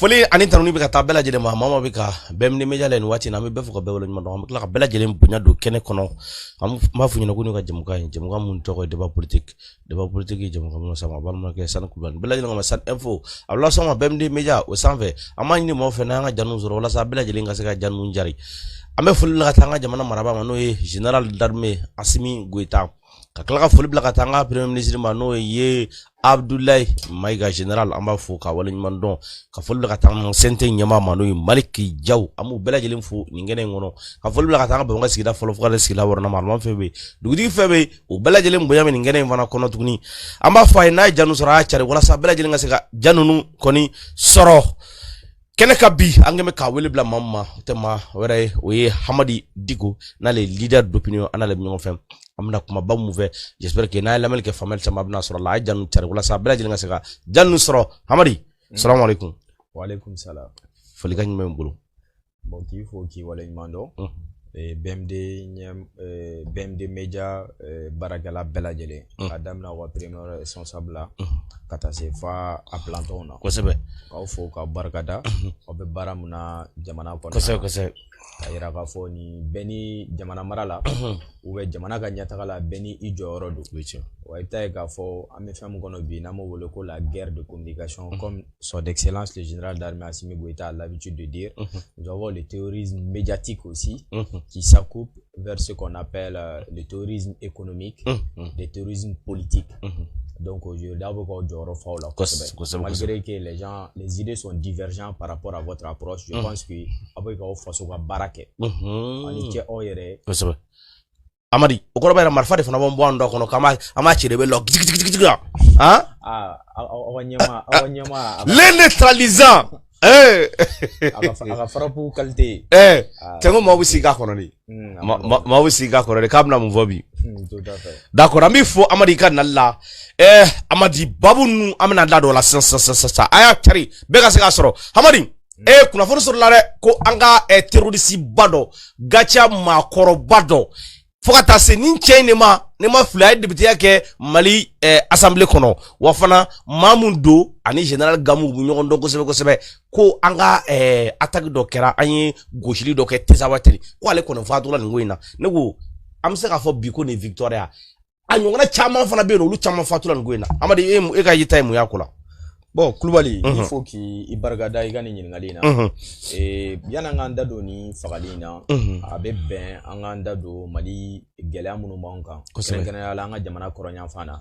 foli ani tanuni bika taa bela jele mama bika bemni mejale ni wati na me befu ka bewolo nyuma do ka bela jele mpunya do kene kono am ma fu nyina kunu ka jemuka mun to ko débat politique jemuka mun sama bal ma ke san kuban bela jele ngama san info Allah sama bemni meja o sanve amani mo fe na nga janu zoro wala sa bela jele nga se ka janu njari ame foli la tanga jamana maraba mano e général d'armée Assimi Goïta ka kala ka foli bla ka tanga premier ministre mano ye Abdoulaye Maïga général amba fo ka wala nyimandon ka foli ka tanga sente nyama mano e Maliki Diaw amu bela jele mfo ngene ngono ka foli bla ka tanga be nga sigida folo fo ka sigida worna marman febe dugudi febe o bela jele mboya men ngene vana kono tuguni amba fa na janu sora chare wala sa bela jele nga se ka janunu koni soro kene kabi angeme ka wele bla mamma tema were oye Hamadi Digo na les leaders d'opinion ana le mignon fem amna kuma ba mouve j'espère que na lamel ke famel sama bna sura la janu tar wala sa bla jilnga sega janu sura Hamadi assalamu alaikum wa alaikum salam foli gagne même bulu bon ki fo ki wala mando BMD Media Baragala Bela Jele Adam na wa premier responsable kata se fa a planton na ko sebe ka fo ka barkada o be baramuna jamana ko ko se ayira ka fo ni beni jamana marala ou be jamana ga nyata kala beni ijoro do wa ita ka fo ame fam kono bi na mo wole ko la guerre de communication comme son excellence le général d'armée Assimi Goïta a l'habitude de dire. Nous avons le terrorisme médiatique aussi qui s'accoupe vers ce qu'on appelle le terrorisme économique, le terrorisme politique. Donc je d'abord malgré que les idées sont divergentes par rapport à votre approche, je pense que après qu'on fasse au baraque on était on irait Amadi okoroba era marfa de fana bombo ndo kono kama ama chirebe lo hein les neutralisants aga farapu qualité tengo mo bisiga kono ni mo bisiga kono de kamna mvobi tout à fait d'accord ami fo Amadi kan Allah Amadi babunu amna lado la sa aya tari bega sega soro Amadi kuna foro soro la ko anga terroriste bado gacha makoro bado fokata se nin chaine ne ma fly député yake Mali assemblée kono wafana Mamundo ani général Gamou bu ñogon do ko sebe ko anga attaque do kera ani goshili do ke tesawateli ko ale kono fatu la ngoina nego am se ka fo bi ko ne Victoria anyongana chama fana be no lu chama fatu la ngoina Amadi e ka yita mu yakula bon Koulibaly il faut qu'il bargada igani nyingalina yana nganda do ni fagalina abe ben anganda do Mali gele amunu manka kene ala nga jamana koronya fana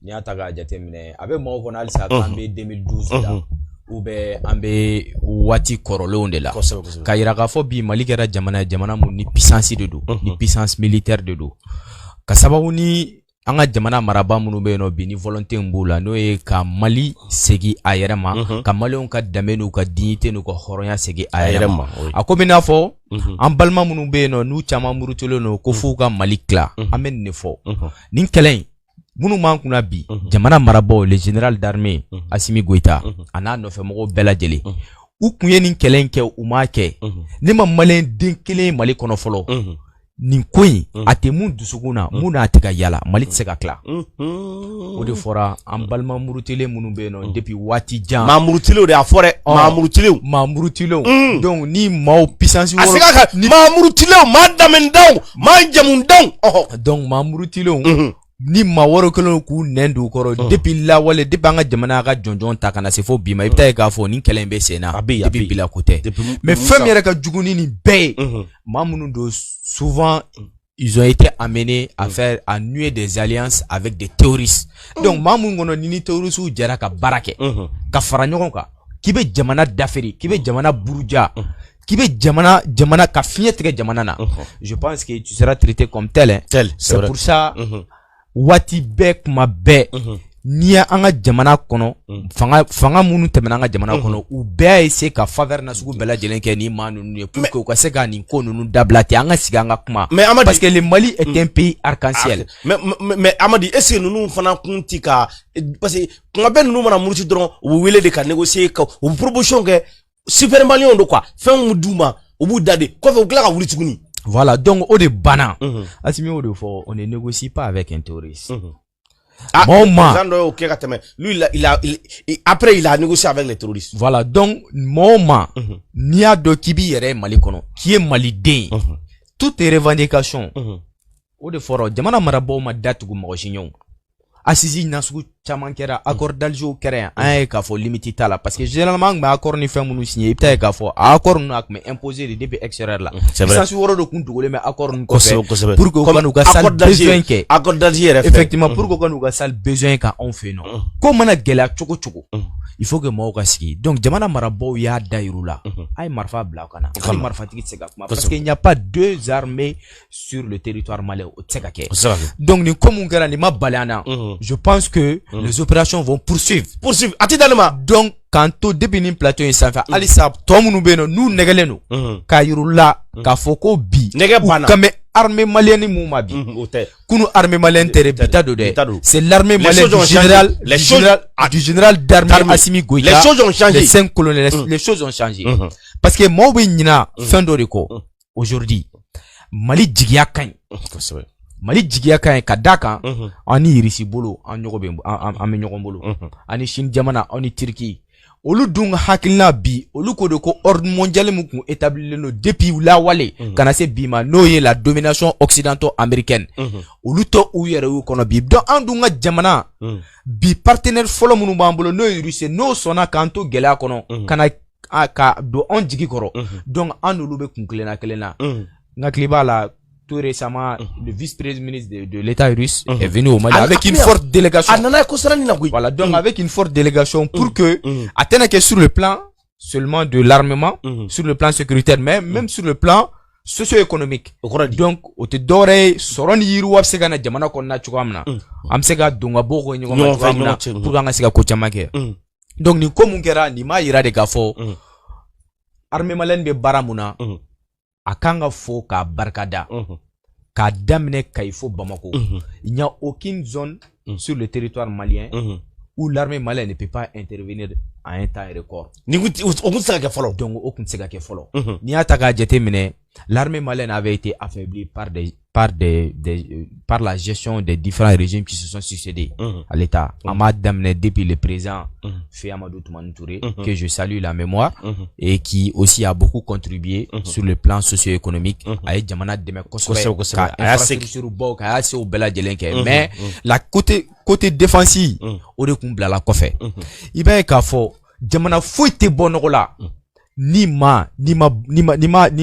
ni ataga jatemine abe mo ko nalisa kambe 2012 la ube ambe wati korolo ndela kayira ka fo bi Mali kera jamana mu ni puissance de do ni puissance militaire de do kasababu ni anga jamana maraba munu be no bi ni volonté mbula no e ka Mali segi ayerema ka Malion ka damenu ka dignité no ko horonya segi ayerema akomina fo an balma munu be no nu chama murutolo no ko fu ka Mali kla amen ne fo nin kelen munu man kuna bi jamana maraba le général d'armée Assimi Goïta ana no fe mo bela jele u kunye nin kelen ke u ma ke ni ma Malen den kelen Mali kono folo nin koyi ate mun dusuguna muna atiga yala Mali tseka kla o de fora an balma murutile munu be no depuis wati jan ma murutile de afore ma murutile donc ni ma puissance woro ni ma murutile ma damendaw ma jamundaw donc ma murutile ni ma woro kelo ku nendu koro depuis la wale depuis anga jamana ga jonjon ta kana se fo bima ibta ka fo ni kelen be sena depuis bila côté mais femme yere ka juguni ni be mamunu do souvent ils ont été amenés à nouer des alliances avec des terroristes donc mamunu ngono ni terroristes jara ka barake ka fara nyogon ka kibe jamana daferi kibe jamana buruja kibe jamana ka fiyetre jamana na je pense que tu seras traité comme tel c'est pour ça wati bek ma be niya anga jamana kono fanga munu temena anga jamana kono u be ese ka faveur na sugu bela jelenke ni manu ne pour que ka se ga ni ko nunu dablati anga siganga kuma parce que le Mali est un pays arc-en-ciel mais Amadi est-ce que nunu fana kunti ka parce que nga ben nunu mana muruti dron u wele de ka négocier ka u proposition que super malion do quoi fin mu duma u bu dade ko fe u kla ka wuri tuguni. Voilà, donc au de bana. Assimi au de fort, on ne négocie pas avec un terroriste. Après, il a négocié avec les terroristes. Voilà. Donc, n'i y'a dɔn k'i b'i yɛrɛ Mali kɔnɔ, qui est maliden, toutes tes revendications, o de fɔra, jamana marabaaw ma datugu mɔgɔ si ɲɛw. Assisi nasugu caman kɛra, accord d'Alger kɛra yan, an y'a ye k'a fɔ limite t'a la, parce que généralement an tun bɛ accord ni fɛn minnu signé, i bɛ taa ye k'a fɔ a accord ninnu a tun bɛ imposer de depuis extérieur la. Puissance wɔɔrɔ de tun dogolen bɛ accord ninnu kɔfɛ pour que u ka n'u ka sale besoin kɛ. Accord d'Alger yɛrɛ fɛ. Effectivement, pour que u ka n'u ka sale besoin kɛ anw fɛ yen nɔ. Ko mana gɛlɛya cogo cogo. Il faut que mɔgɔw ka sigi. Donc jamana marabaaw y'a da yir'u la. A ye marifa bila u kana. Hali marifatigi tɛ se ka kuma. Parce qu'il n'y a pas deux armées sur le territoire malien. O tɛ se ka kɛ. Donc nin ko mun kɛra nin ma bali an na. Je pense que les opérations vont poursuivre. A tɛ dalen ma. Donc k'an to depuis nin plateau in sanfɛ halisa tɔ minnu bɛ yen nɔ n'u nɛgɛlen don k'a yir'u la k'a fɔ ko bi nɛgɛ banna. Ka mɛn armée malienne mun ma bi. Kunu armée malienne tɛ bi ta don dɛ. C'est l'armée malienne du général d'armée Assimi Goïta. Les choses ont changé. Les 5 colonels, les choses ont changé. Parce que maaw bɛ ɲina fɛn dɔ de kɔ. Aujourd'hui, Mali jigiya ka ɲi. Mali jigiya ka ɲi ka d'a kan an ni Irisi bolo an bɛ ɲɔgɔn bolo. Ani Chine jamana an ni Turki. Olu dun hakilina bi olu ko de ko ordre mondial mun kun établilen no depuis lawale kana se bi ma n'o ye la domination occidentale-américaine olu to u yɛrɛ y'u kɔnɔ bi donc an dun ka jamana bi partenaire fɔlɔ minnu b'an bolo n'o ye Russie n'o sɔnna k'an to gɛlɛya kɔnɔ kana ka don an jigi kɔrɔ donc an n'olu bɛ kun kelenna n hakili b'a la tout récemment, le vice-président de l'État russe est venu au Mali avec une forte délégation. Voilà, donc avec une forte délégation pour que, atteindre que sur le plan seulement de l'armement, sur le plan sécuritaire, mais même sur le plan socio-économique. Donc, au te dore, soron yiru wap sega na jamana konna chukamna. Am sega donga boko nyoma chukamna pour nga sega kochamake. Donc, ni komungera ni ma yira de kafo. Armée malienne be baramuna. A kan ka fo k'a barikada k'a daminɛ Kayi fo Bamako. Il n'y a aucune zone sur le territoire malien où l'armée malienne ne peut pas intervenir à un temps record. Donc o kun tɛ se ka kɛ fɔlɔ. N'i y'a ta k'a jateminɛ l'armée malienne avait été affaiblie par la gestion des différents régimes qui se sont succédés à l'État. On m'a damné depuis le président Amadou Toumani Touré, que je salue la mémoire, et qui aussi a beaucoup contribué sur le plan socio-économique. Mais la côté défensif, on est la kofé. Il va y avoir jamana foyi tɛ bɔ nɔgɔ la ni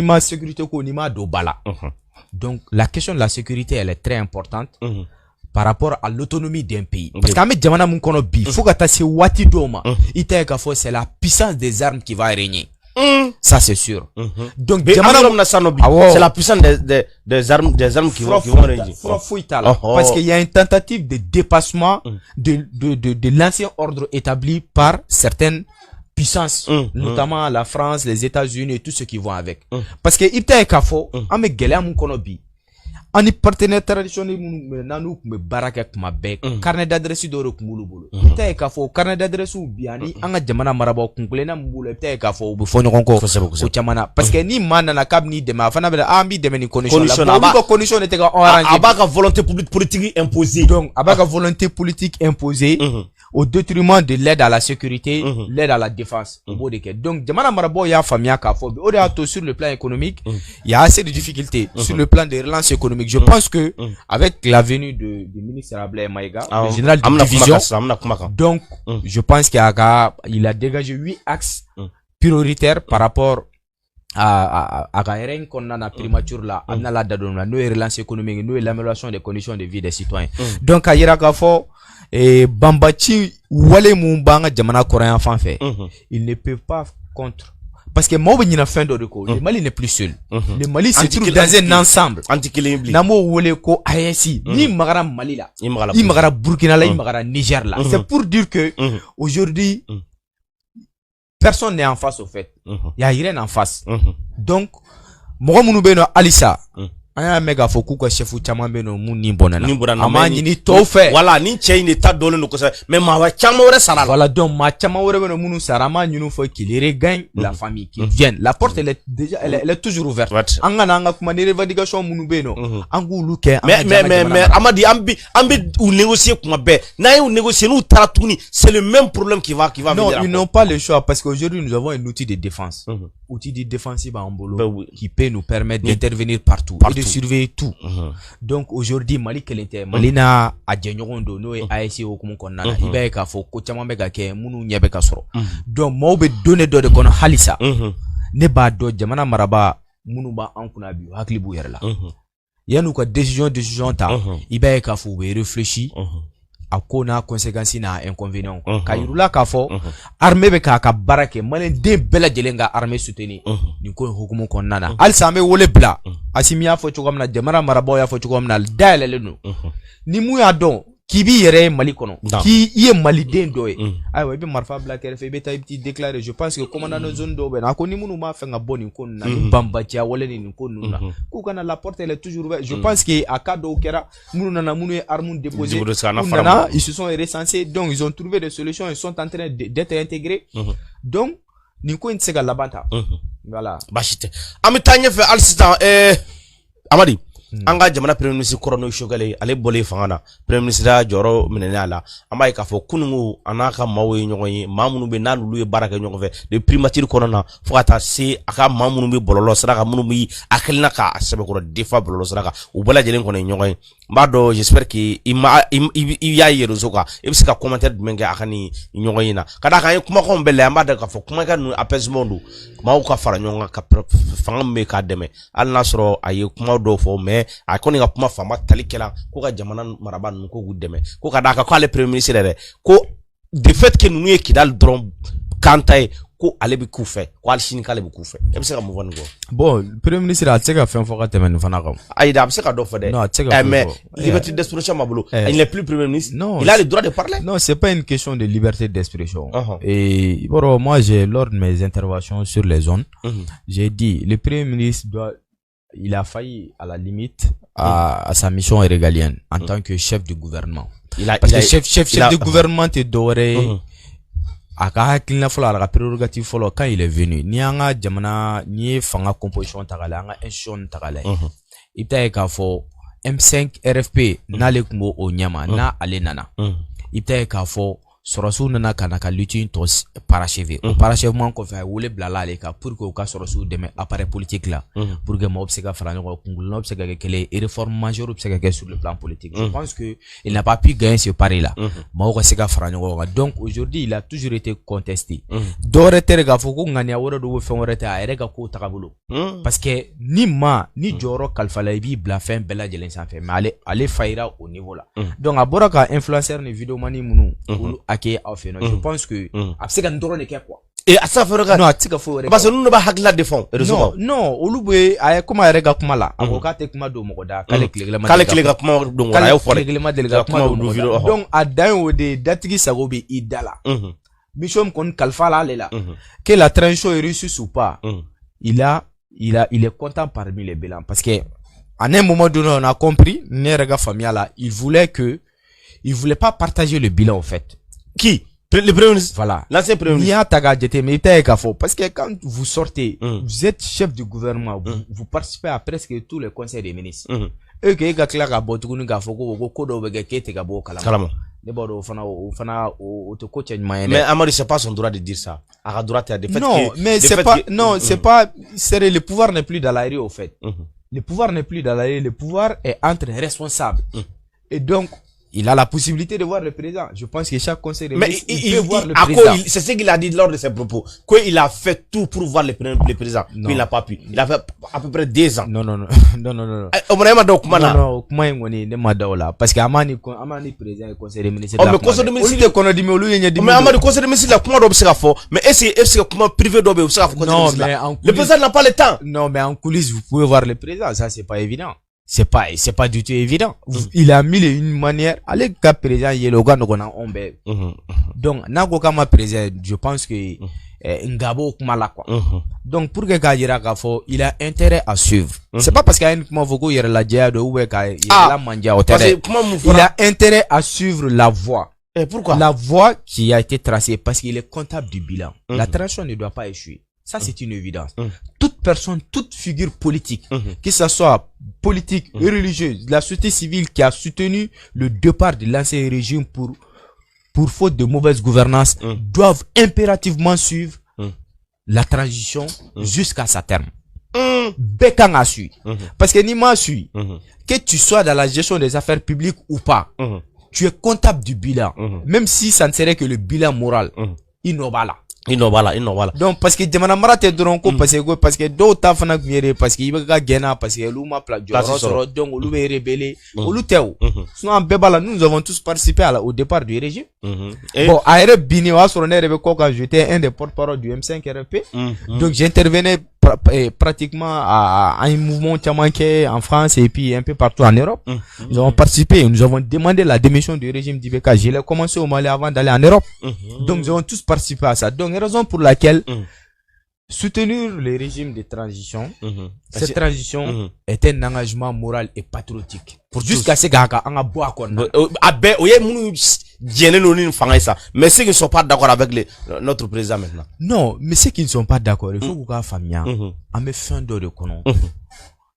ma sécurité ko ni ma do bala. Donc la question de la sécurité elle est très importante par rapport à l'autonomie d'un pays. Parce qu'à mes jamana mun kono bi faut que ta se wati do ma ita ka fo c'est la puissance des armes qui va régner. Ça c'est sûr. Donc c'est la puissance des armes qui vont régner. Parce qu'il y a une tentative de dépassement de l'ancien ordre établi par certaines puissances, notamment la France, les États-Unis et tout ce qui vont avec. Parce que ibta kafo ame gɛlɛya mun kɔnɔ bi ani partenaires traditionnels minnu nanu kun bɛ baara kɛ kuma bɛɛ carnet d'adresse dɔw de kun b'olu bolo. Ibta kafo carnet d'adresse bi ani an ka jamana marabaaw kun kelenna mun bolo ibta kafo u bɛ fɔ ɲɔgɔn kɔ ko caman na. Parce que ni maa nana k'a bɛ n'i dɛmɛ a fana bɛ an b'i dɛmɛ ni condition la. Olu ka condition de tɛ ka arranger. A b'a ka volonté politique imposée. Donc a b'a ka volonté politique imposée au détriment de l'aide à la sécurité, l'aide à la défense. Donc jamana marabaaw y'a faamuya k'a fɔ bi o de y'a to sur le plan économique il y a assez de difficultés sur le plan de relance économique. Je pense que avec la venue du ministre Ablaye Maïga, le général de division, donc je pense qu'il a dégagé 8 axes prioritaires par rapport à la qu'on a primature là, nous relance économique, nous l'amélioration des conditions de vie des citoyens. Donc à Yirakafo et Bambachi Wale Mumbanga Jamana Coréen fanfait, il ne peut pas contre. Parce que moi, il y a fin de le Mali n'est plus seul. Le Mali se trouve dans un ensemble. Namo wole ko AES, ni magara Mali là, ni magara Burkina là, ni magara Niger là. C'est pour dire que aujourd'hui, personne n'est en face au fait. Il y a rien en face. Donc, moi, mon Alissa, aya mega fo ku ko chefu chama be no mun ni bonana ama ni to fe voilà ni cey ni ta dole no ko sa mais ma wa chama wore sara voilà donc ma chama wore be no munu sara ma nyunu fo qu'il regagne la famille qui vienne la porte elle est déjà elle est toujours ouverte anga kuma ni revendication munu be no angu luke mais amadi ambi ou négocier kuma be na ou négocier nous taratuni c'est le même problème qui va non, venir. Ils n'ont pas le choix parce qu'aujourd'hui nous avons un outil de défense. Outil de défensive en bolo qui peut nous permettre d'intervenir partout et de surveiller tout. Donc aujourd'hui Mali kelente Mali na adjenyogon do no e AIC okumu konnana ibe ka fo ko chama be ka ke munu nyebe ka soro. Donc mo be donner do de kono halisa. Ne ba do jamana maraba munu ba ankuna bi hakli bu yerla. Yanu ko décision ta ibe ka fo be réfléchir. A ko na conséquence na inconvénient ka yirula ka fo armée be ka barake malen de bela jelenga armée soutenir ni ko hukumu konnana al samé wole bla asimiya fo chogom na jamara marabo ya fo chogom na dalele no ni mu ya don kibi yere Mali kono ki ye Mali den do e aywa be marfa bla kere fe be tay petit déclarer je pense que commandant de zone do be na ko ni munu ma fe nga boni ko na bamba tia wole ni ko nuna ku kana la porte elle est toujours ouverte je pense que à cas do kera munu na munu armes déposées ils se sont recensés donc ils ont trouvé des solutions ils sont en train d'être intégrés donc ni ko ntse ga labanta voilà bashite amitanye fe alsistan amadi anga jamana premier ministre korono shogale ale bole fangana premier ministre joro minenala amay ka fo kunungu anaka mawe nyogoyi mamunu be nanulu e baraka nyogove de primature korona fota se aka mamunu be bololo saraka munu bi akelna ka asabe ko defa bololo saraka u bala jelen ko nyogoyi mbado j'espère que il ya yero zoka e bisika commentaire menga akani nyogoyi na kada kan kuma ko mbele amada ka fo kuma ka apaisement du ma ko fara nyonga ka fangam me ka deme al nasro aye kuma do fo me a koni ga kuma fama talikela ko ga jamana maraba nu ko gudeme ko kada ka ko ale premier ministre ko de fait que nous kidal dron kantai ko ale bi kufe ko al shin kale bi kufe e bisa mo won go bon premier ministre a tsega fen fo ka temen fana kam aida bisa ka do fa de mais liberté d'expression mabulu il n'est plus premier ministre il a le droit de parler non c'est pas une question de liberté d'expression et bon moi j'ai lors de mes interventions sur les zones j'ai dit le premier ministre il a failli à la limite à sa mission régalienne en tant que chef de gouvernement parce que chef de gouvernement te doré aka hakilina folo ala prérogative folo quand il est venu ni anga jamana ni fanga composition tagala anga institution tagala ita ka fo M5 RFP nale kumbo o nyama na ale nana ita ka fo sorosu nana kana ka lutin tos parachever au parachèvement ko fa wole blala ale ka pour que ka sorosu deme appareil politique là pour que mo obseka frano ko kungul no obseka que les réformes majeures obseka que sur le plan politique je pense que il n'a pas pu gagner ce pari là mo ko seka frano ko donc aujourd'hui il a toujours été contesté dore terga foko ngani aworo do fe woreta erega ko takabulo parce que ni joro kalfala bi bla fin bela jelen sa fait mais aller faira au niveau là donc abora ka influenceur ni vidéo mani munu je pense que abseka ndoro ne ke quoi et asa fera non atika fo parce que nous ne ba hakla de fond non olubwe ay kuma rega kuma la avocat te kuma do mogoda kale klega kuma do ngora ay fo donc adan wode datigi sagobi idala mission kon kalfala lela que la transition est réussie ou pas il est content parmi les bilans parce que en un moment donné on a compris nerega famille là il voulait pas partager le bilan en fait. Qui? Le premier ministre. Voilà. L'ancien premier ministre. Parce que quand vous sortez, vous êtes chef du gouvernement, vous participez à presque tous les conseils des ministres. Mais Amari, c'est pas son droit de dire ça. Non, mais c'est pas sérieux. Le pouvoir n'est plus dans la rue, au fait. Le pouvoir n'est plus dans la rue. Le pouvoir est entre responsables. Et donc, il a la possibilité de voir le président. Je pense que chaque conseil de ministre, il peut voir le président. C'est ce qu'il a dit lors de ses propos. Qu'il a fait tout pour voir le président. Mais il n'a pas pu. Il a fait à peu près 2 ans. Non. Non. Parce que Amani président et conseil de ministre. Mais conseil de ministre, mais est-ce que comment privé doit le président n'a pas le temps. Non, mais en coulisses, vous pouvez voir le président. Ça, c'est pas évident. C'est pas du tout évident. Il a mis une manière, allez, président, il y a le gars, donc, donc, Nagoka, ma président, je pense que ngabo kumala quoi. Donc pour que Kajira Kafo, il a intérêt à suivre. C'est pas parce qu'il y a uniquement beaucoup il la dia de ou il la manja au terrain. Il a intérêt à suivre la voie. Et pourquoi? La voie qui a été tracée parce qu'il est comptable du bilan. La transition ne doit pas échouer. Ça, c'est une évidence. Toute personne, toute figure politique, que ce soit politique et religieuse, la société civile qui a soutenu le départ de l'ancien régime pour faute de mauvaise gouvernance, doivent impérativement suivre la transition jusqu'à sa terme. Békan a su. Parce que ni m'a su, que tu sois dans la gestion des affaires publiques ou pas, tu es comptable du bilan. Même si ça ne serait que le bilan moral. Inobala. Donc, parce que jamana mara te dron ko parce que do ta fana gmiere parce que iba gena parce que luma plagioro donc olu be rebelle olu tew sinon bebala nous avons tous participé au départ du régime. Bon aere bini wa soro ne rebe ko quand j'étais un des porte-parole du M5 RP. Donc j'intervenais pratiquement à un mouvement tchamanké en France et puis un peu partout en Europe. Nous avons participé, nous avons demandé la démission du régime d'Ibeka. Je l'ai commencé au Mali avant d'aller en Europe. Donc nous avons tous participé à ça. Donc raison pour laquelle soutenir le régime de transition, cette transition est un engagement moral et patriotique. Jusqu'à ce qu'on a bois qu'on mais ceux qui ne sont pas d'accord avec notre président maintenant. Non, mais ceux qui ne sont pas d'accord, il faut qu'on famille en me fin de kono.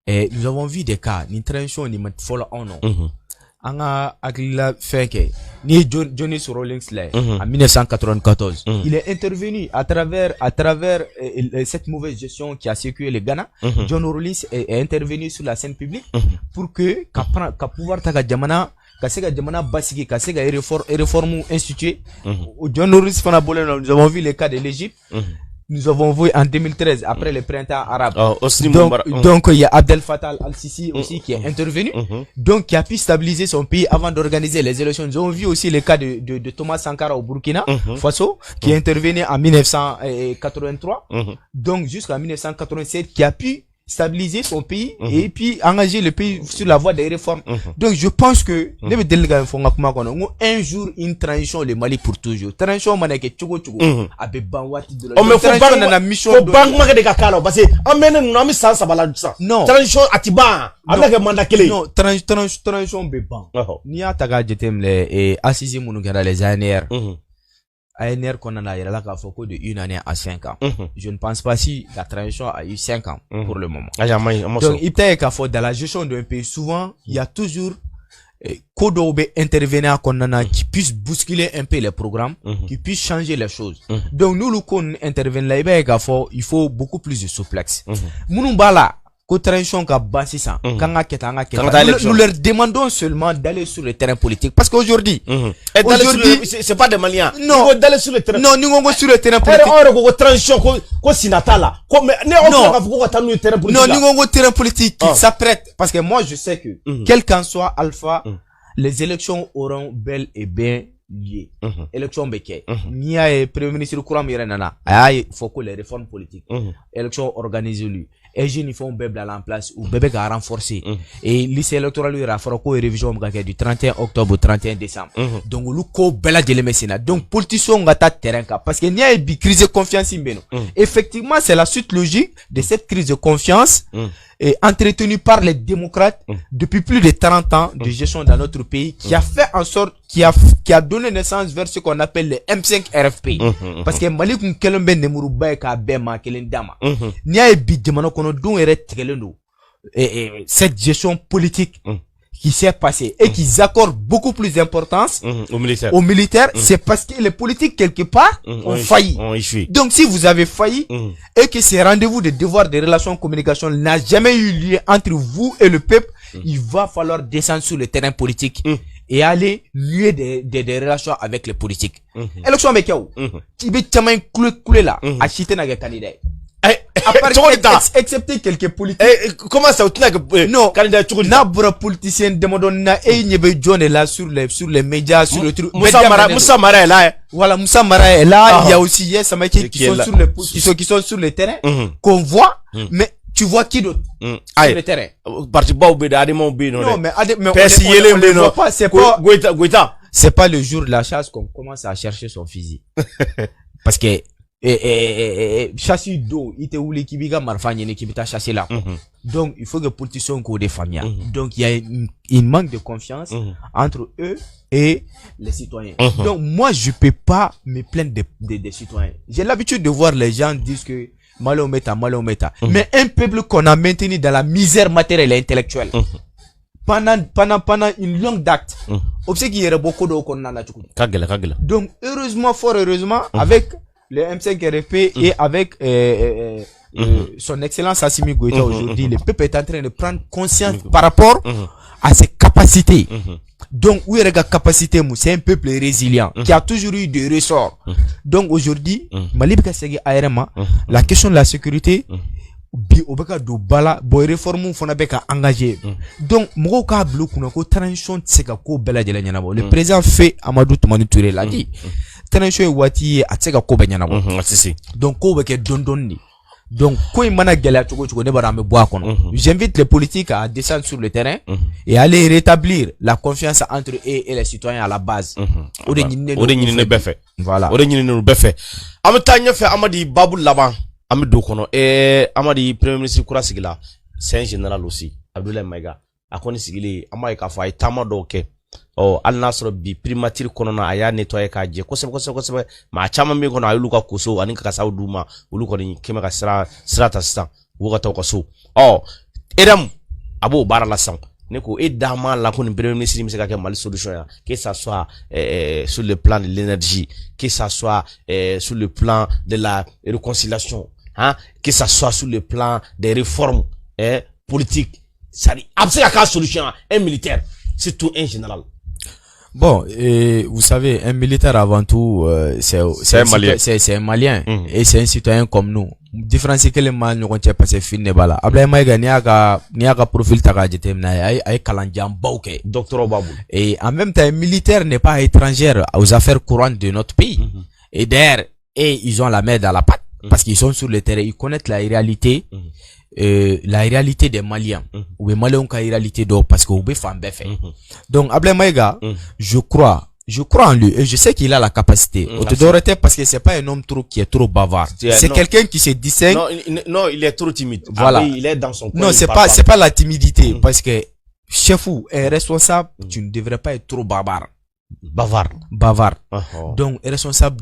Et nous avons vu des cas, ni transition ni mat fola ono. Anga akila feke ni Johnny Rawlings là en 1994. Il est intervenu à travers cette mauvaise gestion qui a sécurisé le Ghana. John Rawlings est intervenu sur la scène publique pour que ka pouvoir taka jamana kasega jamana basiki kasega réforme instituée. John Rawlings fana bolé nous avons vu les cas de l'Égypte. Nous avons vu en 2013 après le printemps arabe. Donc il y a Abdel Fattah al-Sisi aussi qui est intervenu. Donc qui a pu stabiliser son pays avant d'organiser les élections. Nous avons vu aussi le cas de Thomas Sankara au Burkina Faso qui est intervenu en 1983. Donc jusqu'en 1987 qui a pu stabiliser son pays et puis engager le pays sur la voie des réformes. Donc je pense que un jour une transition le Mali pour toujours. Transition manake chugo abe banwati de la. On me faut na mission de banque ma de kakalo parce que amene no mi sans sabala ça. Non. Transition atiba avec mandat clé. Non, transition be ban. Ni ataga jetem le assisi munu gara les ANR. ANR qu'on a la foko de 1 année à 5 ans. Je ne pense pas si la transition a eu 5 ans pour le moment. Donc, il peut être qu'à dans la gestion d'un pays, souvent, il y a toujours Kodobe intervenir qui puisse bousculer un peu les programmes, qui puisse changer les choses. Donc, nous, le qu'on intervient là, il faut beaucoup plus de souplesse. Mounumbala, transition ka basi ça nous leur demandons seulement d'aller sur le terrain politique parce qu'aujourd'hui c'est pas des Maliens. Non, d'aller sur le terrain. Non, nous on sur le terrain politique. On transition ko sinatala ko mais non, nous on terrain politique qui s'apprête parce que moi je sais que quel qu'en soit Alpha, les élections auront bel et bien lié. Élection béquet. Ni a premier ministre Kouram Yerenana. Il faut que les réformes politiques. Élection organisée lui. Et jeunes font bébé dans la place ou bébé a renforcé. Et lycée électoral lui rafra ko révision du 31 octobre au 31 décembre. Donc le ko bela de l'émessina. Donc politicien ngata terrain parce que n'y a une crise de confiance imbeno. Effectivement, c'est la suite logique de cette crise de confiance et entretenue par les démocrates depuis plus de 30 ans de gestion dans notre pays qui a fait en sorte qui a donné naissance vers ce qu'on appelle le M5 RFP. Parce que Malik Nkelembe Nemuruba ka bema kelendama. N'y a bidemano kono don ere tegelendo. Et cette gestion politique qui s'est passée et qu'ils accordent beaucoup plus d'importance aux militaires, c'est parce que les politiques quelque part ont failli. Donc si vous avez failli et que ces rendez-vous de devoir de relations de communication n'a jamais eu lieu entre vous et le peuple, il va falloir descendre sur le terrain politique et aller lier des relations avec les politiques. Élection avec où? Tu veux tellement couler là, acheter un candidat. Excepté quelques politiques. Comment ça non, na bura politicien demandons na nyebe John est là sur les médias sur le truc. Moussa Mara est là. Voilà, Moussa Mara est là, il y a aussi Yes Amaki qui sont sur le terrain qu'on voit, mais tu vois qui d'autre sur le terrain? Parti Baoubé Ademon Bino. Non, mais on ne voit pas, c'est pas le jour de la chasse qu'on commence à chercher son physique. Parce que chassis d'eau ite wuli ki biga marfa nyene ki bita chasser là. Donc il faut que politiciens ko des familles. Donc il y a une manque de confiance entre eux et les citoyens. Donc moi je peux pas me plaindre des citoyens. J'ai l'habitude de voir les gens dire que Malometa. Mais un peuple qu'on a maintenu dans la misère matérielle et intellectuelle pendant une longue date. Observe qu'il y a beaucoup de qu'on a Kagela. Donc fort heureusement, avec le M5 RFP et avec son excellence Assimi Goïta aujourd'hui, le peuple est en train de prendre conscience par rapport à ses capacités. Donc, où il y a capacité, c'est un peuple résilient qui a toujours eu des ressorts. Donc, aujourd'hui, la question de la sécurité, engagé. Donc, le président fait Amadou Toumani Touré l'a dit. Donc, donc, j'invite les politiques à descendre sur le terrain et aller rétablir la confiance entre eux et les citoyens à la base. Voilà. Amadi Premier ministre Koura Sigila, c'est un général aussi, Abdoulaye Maïga. Akoni Sigili, Amaïka Faye, Tamadoke. Oh, Al Nasro bi primature konona aya nettoyer ka je kosebe ma chama mi kono ayulu ka koso aninka ka sauduma ulu ko ni kema ka sra tastan wo ka to koso oh edam abo barala sang ne ko edama la ko ni premier ministre mi se ka ke mal solution ya que ça soit sur le plan de l'énergie, que ça soit sur le plan de la réconciliation, hein, que ça soit sur le plan des réformes politiques, ça dit absolument pas solution un militaire. C'est tout un général. Bon, vous savez, un militaire avant tout, c'est un Malien. C'est un Malien. Et c'est un citoyen comme nous. Différence que les Maliens ont passé fin de bala. Ablaye Maïga ni aga profil taka jetemna ay kalandiam bauke. Docteur Babou. Et en même temps, un militaire n'est pas étranger aux affaires courantes de notre pays. Et d'ailleurs, ils ont la main dans la patte. Parce qu'ils sont sur le terrain, ils connaissent la réalité. La réalité des Maliens ou les Maliens ont la réalité d'or parce que vous fait. Donc Ablaye Maïga, je crois en lui et je sais qu'il a la capacité. Parce que c'est pas un homme qui est trop bavard. C'est quelqu'un qui se distingue. Non, il est trop timide. Voilà. Il est dans son coin. Non, c'est pas la timidité parce que chef ou est responsable, tu ne devrais pas être trop bavard. Donc responsable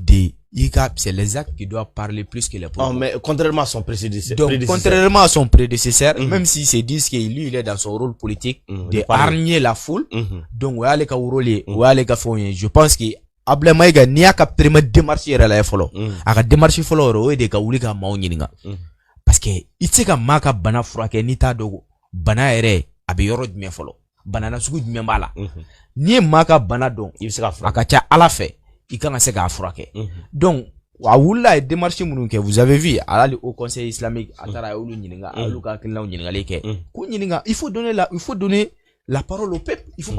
c'est les actes qui doivent parler plus que les paroles. Non, mais contrairement à son prédécesseur. Donc, contrairement à son prédécesseur, même s'ils se disent qu'il lui, il est dans son rôle politique, de hargner la foule. Donc, je pense que Ablaye Maïga n'y a qu'à permettre de démarcher à la follow. À démarcher follow, de Kaoulika Mauniga. Parce que, il sait qu'à Maka Bana Frake, Nita Dogo, Bana Ere, Abiyoro de Mefolo, Banana Sugu de Membala. Ni Maka Bana Don, il sera Akacha à la fait. Il commence à frapper. Donc, Waoula et démarche que vous avez vu au Conseil islamique, il faut donner la parole au peuple. Il faut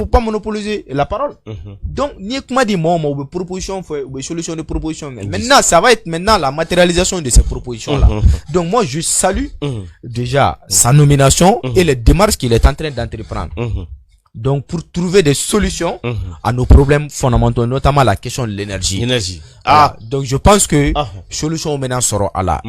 pas monopoliser la parole. Donc, ni comment dire ou proposition ou solution de proposition. Maintenant, ça va être la matérialisation de ces propositions là. Donc, moi, je salue déjà sa nomination et les démarches qu'il est en train d'entreprendre. Donc, pour trouver des solutions à nos problèmes fondamentaux, notamment la question de l'énergie. Voilà. Donc, je pense que solution maintenant sera à la.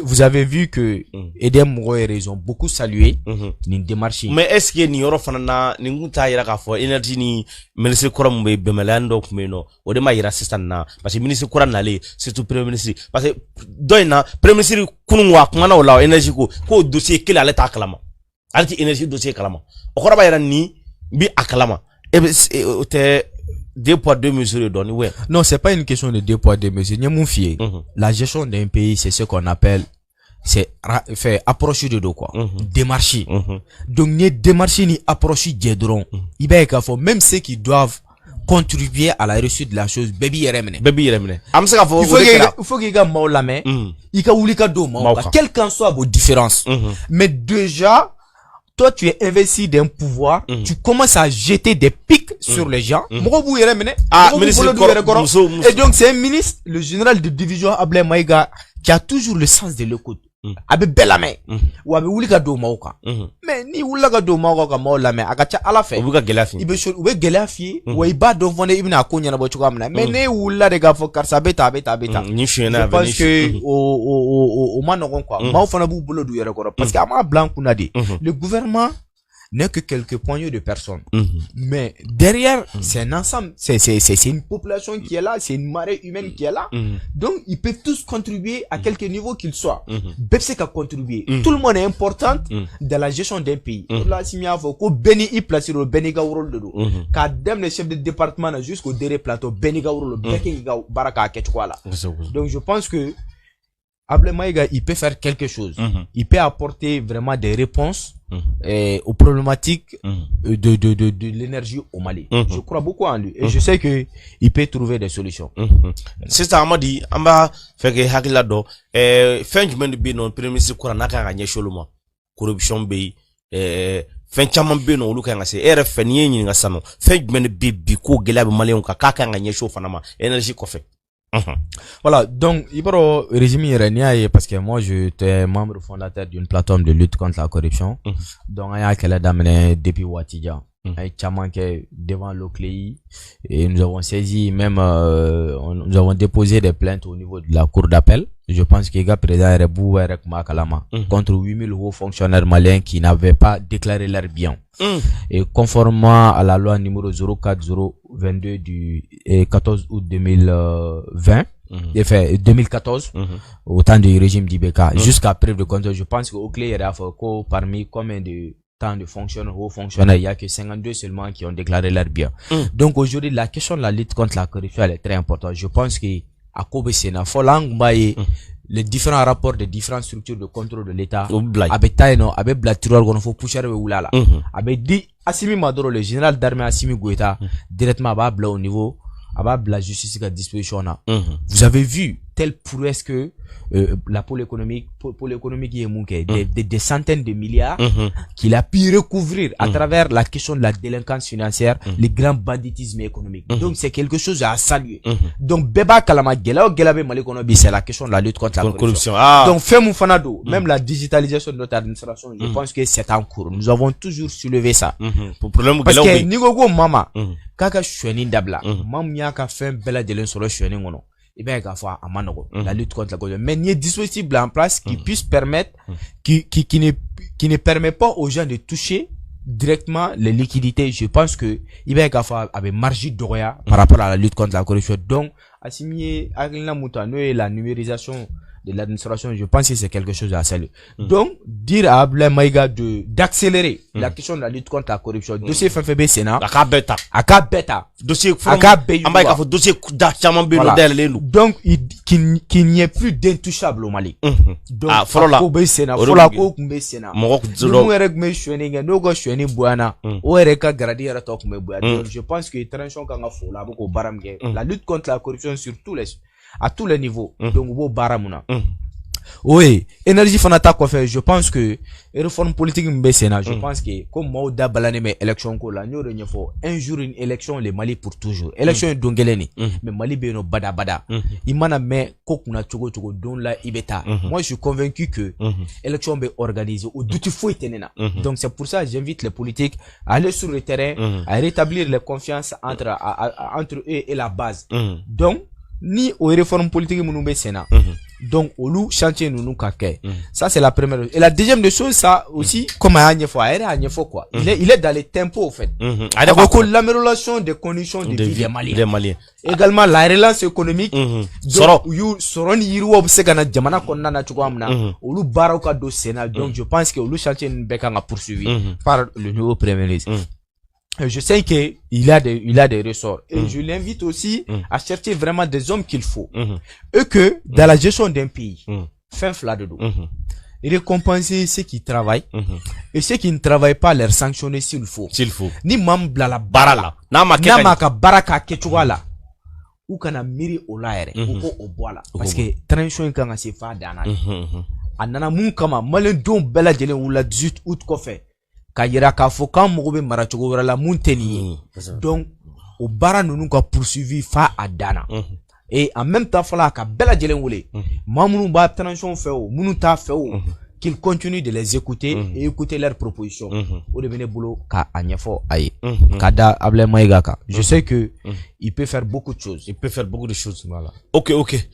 Vous avez vu que Edem Mouroer, ils ont beaucoup salué une démarche. Mais est-ce que ni yoro fanana ni nguta ira ka fo énergie ni ministre Koram be bemelando kumeno o de ma ira assistant na parce que ministre Koram nale surtout premier ministre parce que doina premier ministre kunwa kuma na ola énergie ko dossier kele ale ta kalama. Alti énergie dossier kalama. Okora ba yara ni bi akalama. Te 2 poids 2 mesures donné ouais. Non, c'est pas une question de 2 poids 2 mesures. La gestion d'un pays, c'est ce qu'on appelle faire approcher de dos quoi. Démarcher. Donc ni démarcher ni approcher d'edron. Il va y même ceux qui doivent contribuer à la réussite de la chose baby remene. Il faut qu'il y ait la main. Il y a do quelle qu'en soit vos différences. Mais déjà toi, tu es investi d'un pouvoir, tu commences à jeter des pics sur les gens. Et donc, c'est un ministre, le général de division Ablaye Maïga, qui a toujours le sens de l'écoute. a bɛ bɛɛ lamɛn wa a bɛ wuli ka don maaw kan mais ni wulila ka don maaw kan ka maaw lamɛn a ka ca Ala fɛ u bɛ ka gɛlɛya f'i ye u bɛ gɛlɛya f'i ye wa i b'a dɔn fana i bɛna a ko ɲɛnabɔ cogoya min na mais ne wulila de k'a fɔ karisa bɛ tan a bɛ tan a bɛ tan ni fiɲɛna je pense que o ma nɔgɔn quoi maaw fana b'u bolo d'u yɛrɛ kɔrɔ parce que a m'a bila an kunna de le gouvernement n'est que quelques poignées de personnes. Mais derrière, c'est un ensemble, c'est une population qui est là, c'est une marée humaine qui est là. Donc, ils peuvent tous contribuer à quelque niveau qu'ils soient. BEPSEC a contribué. Tout le monde est important dans la gestion d'un pays. Là, si il faut que Beni y place le Beniga rôle de l'eau. Quand même le chef de département jusqu'au dernier plateau, Beniga rôle, Bekinga Baraka Ketchwala. Donc, je pense que Able Maïga, il peut faire quelque chose. Il peut apporter vraiment des réponses aux problématiques de l'énergie au Mali. Je crois beaucoup en lui. Et je sais que il peut trouver des solutions. C'est ça, Amadi. Amba fait que hakila do. Fin du monde non premier ministre Kourana ka gagné choluma. Corruption be. Fin chaman be no luka ngase. RF ni nga sano. Fin du monde bi ko gela be malien ka gagné chaud fanama. Énergie ko fait. Voilà, donc, il faut résumer parce que moi, je suis membre fondateur d'une plateforme de lutte contre la corruption. Donc, il y a qu'elle d'amener depuis Ouattija. Un chaman qui est devant l'OCLEI. Et nous avons saisi, même, nous avons déposé des plaintes au niveau de la cour d'appel. Je pense qu'il y a président Rebou Erek Makalama contre 8000 hauts fonctionnaires maliens qui n'avaient pas déclaré leurs biens. Et conformément à la loi numéro 04022 du 14 août 2020, enfin 2014, au temps du régime d'Ibeka, jusqu'à preuve de compte, je pense qu'au clé, il y a parmi combien de temps de fonctionnaires, hauts fonctionnaires, il y a que 52 seulement qui ont déclaré leurs biens. Donc aujourd'hui, la question de la lutte contre la corruption, elle est très importante. Je pense que à Kobe Sena, les différents rapports des différentes structures de contrôle de l'État, avec Taïno, avec Blatirol, qu'on faut pousser avec Oulala, avec dit Assimi Maduro, le général d'armée Assimi Goïta, directement à Bla au niveau, à la justice à disposition. Vous avez vu telle prouesse que la pôle économique qui est mouquée, des centaines de milliards qu'il a pu recouvrir à travers la question de la délinquance financière, le grand banditisme économique. Donc c'est quelque chose à saluer. Donc Beba Kalama Gela Gelabe Malikonobi, c'est la question de la lutte contre la corruption. Donc Femou Fanado, même la digitalisation de notre administration, je pense que c'est en cours. Nous avons toujours soulevé ça. Parce que Nigogo Mama, Kaka Choueni Dabla, Mam Yaka Fem Bella de l'Insolo Choueni Mono. Et bien, la lutte contre la corruption. Mais il y a des dispositifs en place qui puissent permettre, qui ne permet pas aux gens de toucher directement les liquidités. Je pense que, il y a avec marge d'oria par rapport à la lutte contre la corruption. Donc, assigner à la numérisation de l'administration, je pense que c'est quelque chose à saluer. Donc, dire à Abla Maïga d'accélérer la question de la lutte contre la corruption. Dossier FFB Sénat. Aka beta. Dossier dossier donc, qu'il n'y ait plus d'intouchable au Mali. Donc, Sénat. Je pense que la lutte contre la corruption sur à tous les niveaux. Donc, oui, énergie fanata quoi faire. Je pense que réforme politique mbesena. Je pense que comme Maouda Balane mais élection ko la faut un jour une élection le Mali pour toujours. Élection dongeleni. Mais Mali beno bada bada. Imana me kokuna chogo chogo don la ibeta. Moi je suis convaincu que élection be organisée au duty faut tenena. Donc c'est pour ça que j'invite les politiques à aller sur le terrain, à rétablir la confiance entre eux et la base. Donc ni aux réformes politiques mounoube sénat. Donc au loup chantier nous kake. Ça c'est la première. Et la deuxième des choses, ça aussi comme à quoi. Il est dans les tempos au fait. Avec l'amélioration des conditions de vie des Maliens. Également la relance économique. Donc soron yiru obsegana jamana konna na chukwamna. Au loup baraka do sénat. Donc je pense que au loup chantier nous bekanga poursuivi par le nouveau premier ministre. Je sais qu'il a des ressorts. Et je l'invite aussi à chercher vraiment des hommes qu'il faut. Et que, dans la gestion d'un pays, fin flat de dos. Récompenser ceux qui travaillent. Et ceux qui ne travaillent pas, les sanctionner s'il faut. Ni mam blala barala. Namaka baraka ketchwala. Ou kana miri olaere. Ou ko oboala. Parce que, transition kanga se fa dana. Anana moun kama, malen don bela jelen ou la 18 août kofe. Kayira ka fo kan mogo be maracogo wɛrɛ la mun tɛ nin ye. Donc o baara ninnu ka poursuivi fa a danna. et en même temps fala ka bela jelen wele mamunu ba transition fait o munu ta fait o qu'ils continuent de les écouter et écouter leurs propositions au devenir boulot ka anyefo aye kada Ablaye Maïga ka je sais que il peut faire beaucoup de choses voilà ok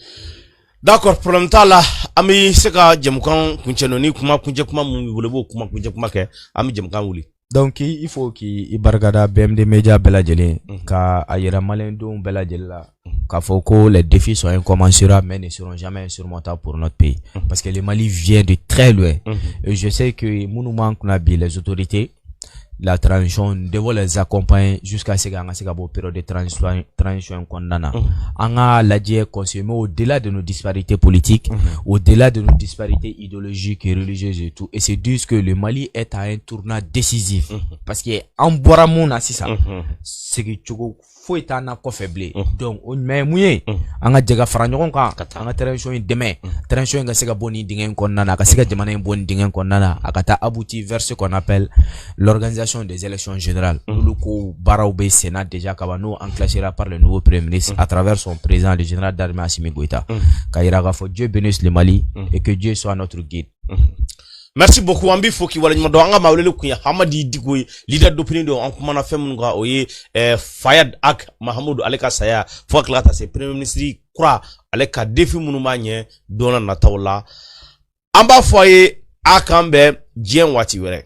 d'accord problème ta la ami seka jemukan kuncheno ni kuma mu bolebo kuma ke ami jemukan wuli donc il faut qu'il bargada BMD Media bela jelen ka ayera malendon bela jela ka foko les défis sont incommensurables mais ne seront jamais insurmontables pour notre pays parce que le Mali vient de très loin et je sais que monument qu'on a bien les autorités la transition devons les accompagner jusqu'à ce qu'on période de transition condamna anga ladie consommer au-delà de nos disparités politiques au-delà de nos disparités idéologiques et religieuses et tout et c'est dire que le Mali est à un tournant décisif parce que en bora mon assisa c'est que chogo faut être en faible donc on met mouillé anga jega faranyon ka anga transition demain transition nga sega boni dingen condamna ka sega jamana boni dingen condamna akata abouti vers ce qu'on appelle l'organisation des élections générales. Le coup Baraoube Sénat déjà Kabano enclenchera par le nouveau Premier ministre à travers son président, le général d'armée Assimi Goïta. Kaira Gafo, Dieu bénisse le Mali et que Dieu soit notre guide. Merci beaucoup Ambi Foki wala nyuma do anga mawlele kunya Hamadi Digoy leader d'opinion do ankuma na fem nga oye Fayad Ak Mahamadou Aleka Saya fo klata se Premier ministre kura Aleka defi munumanye dona na tawla amba foye akambe jien wati were